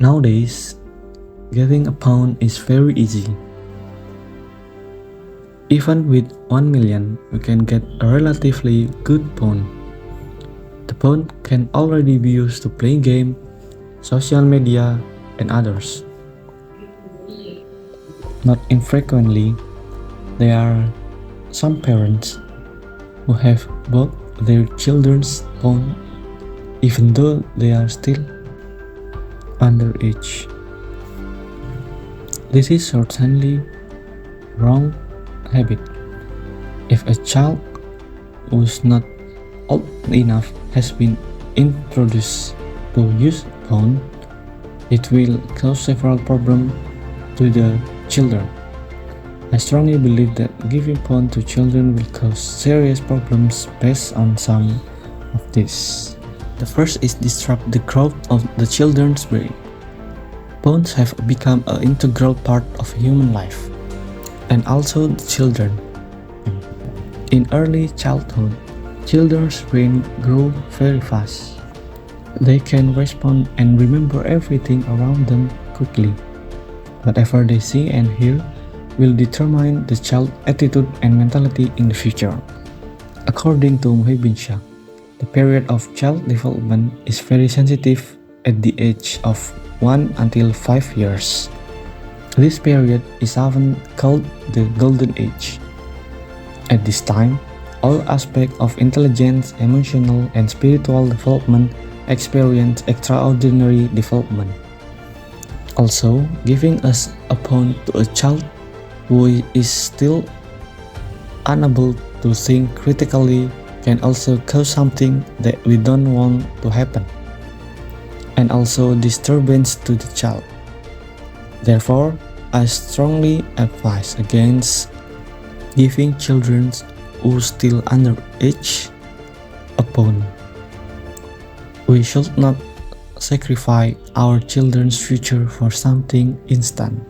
Nowadays, getting a phone is very easy. Even with 1 million, we can get a relatively good phone. The phone can already be used to play game, social media, and others. Not infrequently, there are some parents who have bought their children's phone even though they are still underage. This is certainly wrong habit. If a child who's not old enough has been introduced to use phone, it will cause several problems to the children. I strongly believe that giving phone to children will cause serious problems based on some of this. The first is disrupt the growth of the children's brain. Phones have become an integral part of human life, and also the children. In early childhood, children's brain grow very fast. They can respond and remember everything around them quickly. Whatever they see and hear will determine the child's attitude and mentality in the future. According to Muhyiddin Shah, the period of child development is very sensitive at the age of 1 until 5 years. This period is often called the golden age. At this time, all aspects of intelligence, emotional, and spiritual development experience extraordinary development. Also, giving us a phone to a child who is still unable to think critically can also cause something that we don't want to happen, and also disturbance to the child. Therefore, I strongly advise against giving children who still underage a phone. We should not sacrifice our children's future for something instant.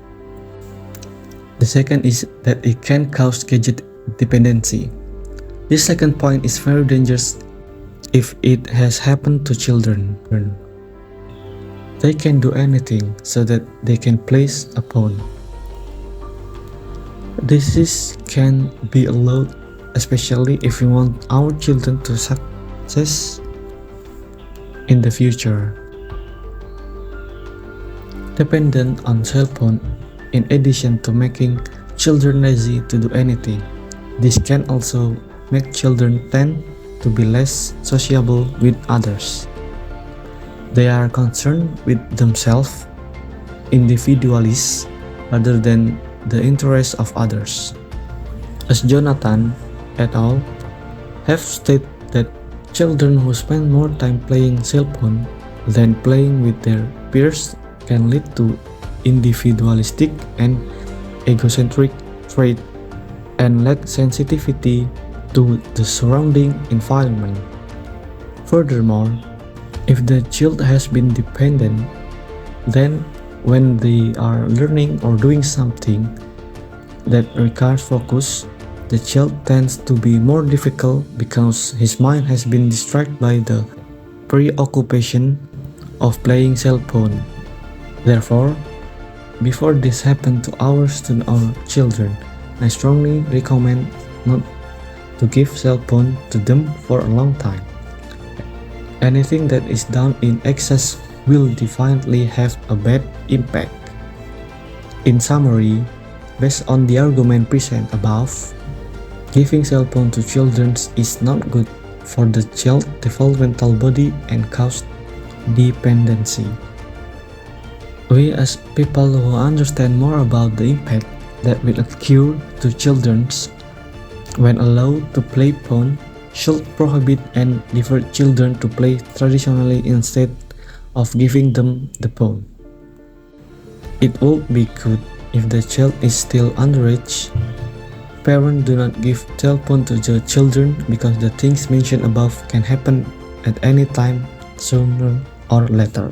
The second is that it can cause gadget dependency. This second point is very dangerous if it has happened to children. They can do anything so that they can place a phone. This can be allowed, especially if we want our children to success in the future. Dependent on cell phone, in addition to making children lazy to do anything, this can also make children tend to be less sociable with others. They are concerned with themselves, individualists, rather than the interests of others. As Jonathan et al. Have stated that children who spend more time playing cell phone than playing with their peers can lead to individualistic and egocentric trait and lack sensitivity to the surrounding environment. Furthermore, if the child has been dependent, then when they are learning or doing something that requires focus, the child tends to be more difficult because his mind has been distracted by the preoccupation of playing cell phone. Therefore, before this happens to our children, I strongly recommend not to give cell phone to them for a long time. Anything that is done in excess will definitely have a bad impact. In summary, based on the argument present above, giving cell phone to children is not good for the child's developmental body and cause dependency. We as people who understand more about the impact that will occur to children when allowed to play phone should prohibit and divert children to play traditionally instead of giving them the phone. It would be good if the child is still underage. Parents do not give cell phone to the children because the things mentioned above can happen at any time, sooner or later.